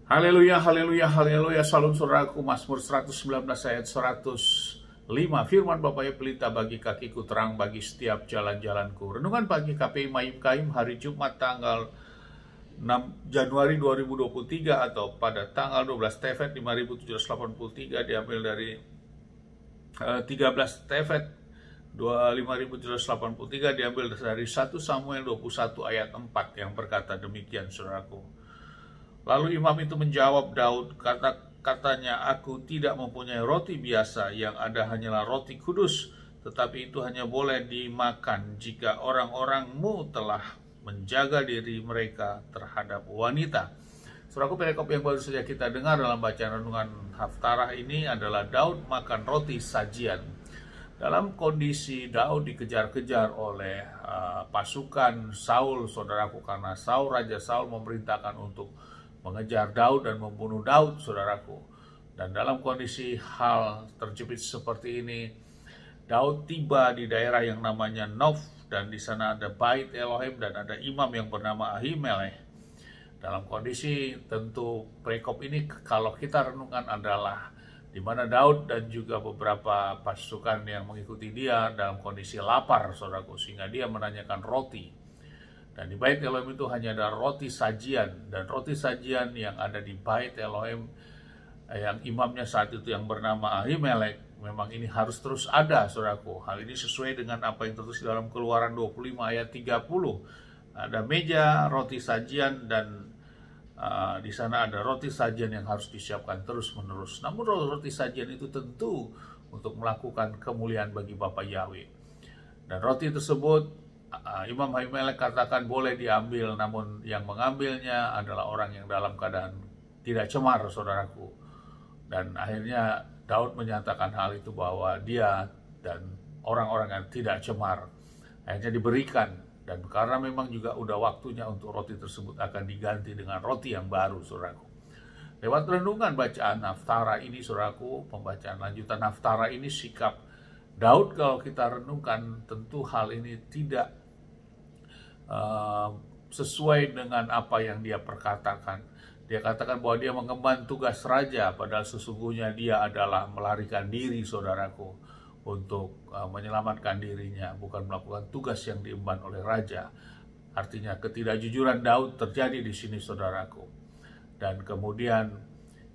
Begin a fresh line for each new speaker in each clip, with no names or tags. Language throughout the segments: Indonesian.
Haleluya, haleluya, haleluya. Salam saudaraku, Mazmur 119 ayat 105. Firman Bapa ya, pelita bagi kakiku, terang bagi setiap jalan-jalanku. Renungan pagi KPI Mayim Kaim hari Jumat tanggal 6 Januari 2023 atau pada tanggal 12 Tefet 5783, diambil dari 13 Tefet 5783, diambil dari 1 Samuel 21 ayat 4 yang berkata demikian, saudaraku. Lalu imam itu menjawab Daud, katanya, aku tidak mempunyai roti biasa, yang ada hanyalah roti kudus, tetapi itu hanya boleh dimakan jika orang-orangmu telah menjaga diri mereka terhadap wanita. Saudaraku, perikop yang baru saja kita dengar dalam bacaan renungan Haftarah ini adalah Daud makan roti sajian. Dalam kondisi Daud dikejar-kejar oleh pasukan Saul, saudaraku, karena Raja Saul memerintahkan untuk mengejar Daud dan membunuh Daud, saudaraku. Dan dalam kondisi hal terjepit seperti ini, Daud tiba di daerah yang namanya Nof, dan di sana ada bait Elohim dan ada imam yang bernama Ahimelech. Dalam kondisi tentu perikop ini kalau kita renungkan adalah di mana Daud dan juga beberapa pasukan yang mengikuti dia dalam kondisi lapar, saudaraku, sehingga dia menanyakan roti. Dan di bait Elohim itu hanya ada roti sajian, dan roti sajian yang ada di bait Elohim yang imamnya saat itu yang bernama Ahimelech, memang ini harus terus ada, saudaraku. Hal ini sesuai dengan apa yang tertulis dalam Keluaran 25 ayat 30. Ada meja roti sajian dan di sana ada roti sajian yang harus disiapkan terus-menerus. Namun roti sajian itu tentu untuk melakukan kemuliaan bagi Bapa Yahweh. Dan roti tersebut Imam Ahimelech katakan boleh diambil, namun yang mengambilnya adalah orang yang dalam keadaan tidak cemar, saudaraku. Dan akhirnya Daud menyatakan hal itu bahwa dia dan orang-orang yang tidak cemar akhirnya diberikan. Dan karena memang juga udah waktunya untuk roti tersebut akan diganti dengan roti yang baru, saudaraku. Lewat renungan bacaan Haftarah ini, saudaraku, pembacaan lanjutan Haftarah ini, sikap Daud kalau kita renungkan, tentu hal ini tidak sesuai dengan apa yang dia perkatakan. Dia katakan bahwa dia mengemban tugas raja, padahal sesungguhnya dia adalah melarikan diri, saudaraku, untuk menyelamatkan dirinya, bukan melakukan tugas yang diemban oleh raja. Artinya ketidakjujuran Daud terjadi di sini, saudaraku. Dan kemudian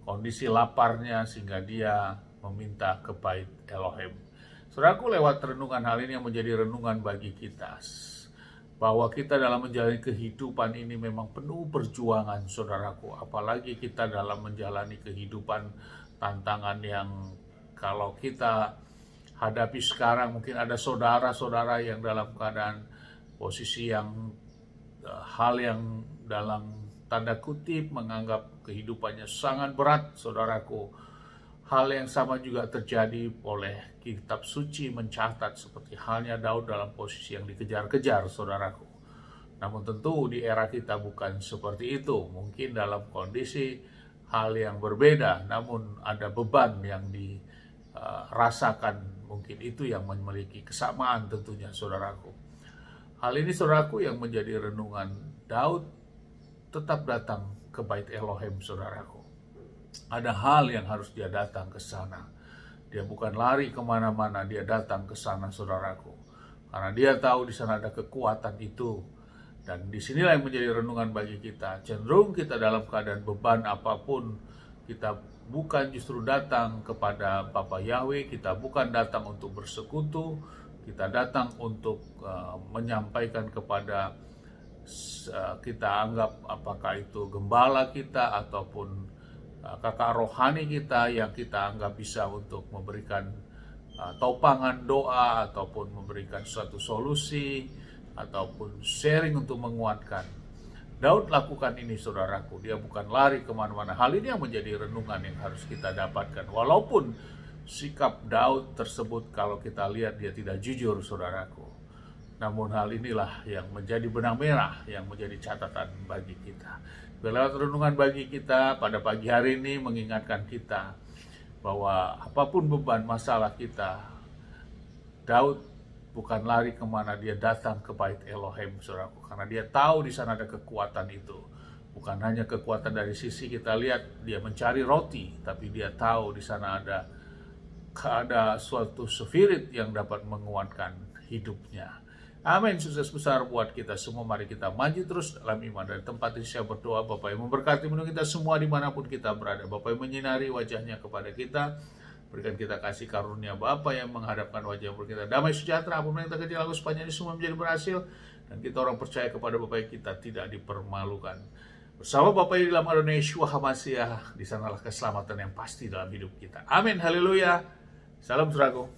kondisi laparnya sehingga dia meminta ke bait Elohim. Saudaraku, lewat renungan hal ini yang menjadi renungan bagi kita, bahwa kita dalam menjalani kehidupan ini memang penuh perjuangan, saudaraku. Apalagi kita dalam menjalani kehidupan tantangan yang kalau kita hadapi sekarang, mungkin ada saudara-saudara yang dalam keadaan posisi yang hal yang dalam tanda kutip menganggap kehidupannya sangat berat, saudaraku. Hal yang sama juga terjadi oleh kitab suci mencatat seperti halnya Daud dalam posisi yang dikejar-kejar, saudaraku. Namun tentu di era kita bukan seperti itu. Mungkin dalam kondisi hal yang berbeda, namun ada beban yang dirasakan. Mungkin itu yang memiliki kesamaan tentunya, saudaraku. Hal ini, saudaraku, yang menjadi renungan. Daud tetap datang ke bait Elohim, saudaraku. Ada hal yang harus dia datang ke sana. Dia bukan lari kemana-mana, dia datang ke sana, saudaraku. Karena dia tahu di sana ada kekuatan itu. Dan disinilah yang menjadi renungan bagi kita. Cenderung kita dalam keadaan beban apapun, kita bukan justru datang kepada Bapa Yahweh, kita bukan datang untuk bersekutu, kita datang untuk menyampaikan kepada kita anggap apakah itu gembala kita ataupun kakak rohani kita yang kita anggap bisa untuk memberikan topangan doa ataupun memberikan suatu solusi ataupun sharing untuk menguatkan. Daud lakukan ini, saudaraku. Dia bukan lari kemana-mana. Hal ini yang menjadi renungan yang harus kita dapatkan. Walaupun sikap Daud tersebut kalau kita lihat dia tidak jujur, saudaraku. Namun hal inilah yang menjadi benang merah, yang menjadi catatan bagi kita. Lewat renungan bagi kita pada pagi hari ini mengingatkan kita bahwa apapun beban masalah kita, Daud bukan lari kemana, dia datang ke bait Elohim, saudaraku, karena dia tahu di sana ada kekuatan itu. Bukan hanya kekuatan dari sisi kita lihat dia mencari roti, tapi dia tahu di sana ada suatu spirit yang dapat menguatkan hidupnya. Amin. Sukses besar buat kita semua. Mari kita maju terus dalam iman. Dari tempat ini saya berdoa, Bapak yang memberkati menolong kita semua dimanapun kita berada. Bapak yang menyinari wajahnya kepada kita, berikan kita kasih karunia Bapa yang menghadapkan wajah kita. Damai sejahtera, apapun yang kita kerja lakukan sepanjang ini semua menjadi berhasil. Dan kita orang percaya kepada Bapa yang kita tidak dipermalukan. Bersama Bapa yang dalam Adonai Yeshua HaMashiach, di sanalah keselamatan yang pasti dalam hidup kita. Amin, haleluya. Salam saudaraku.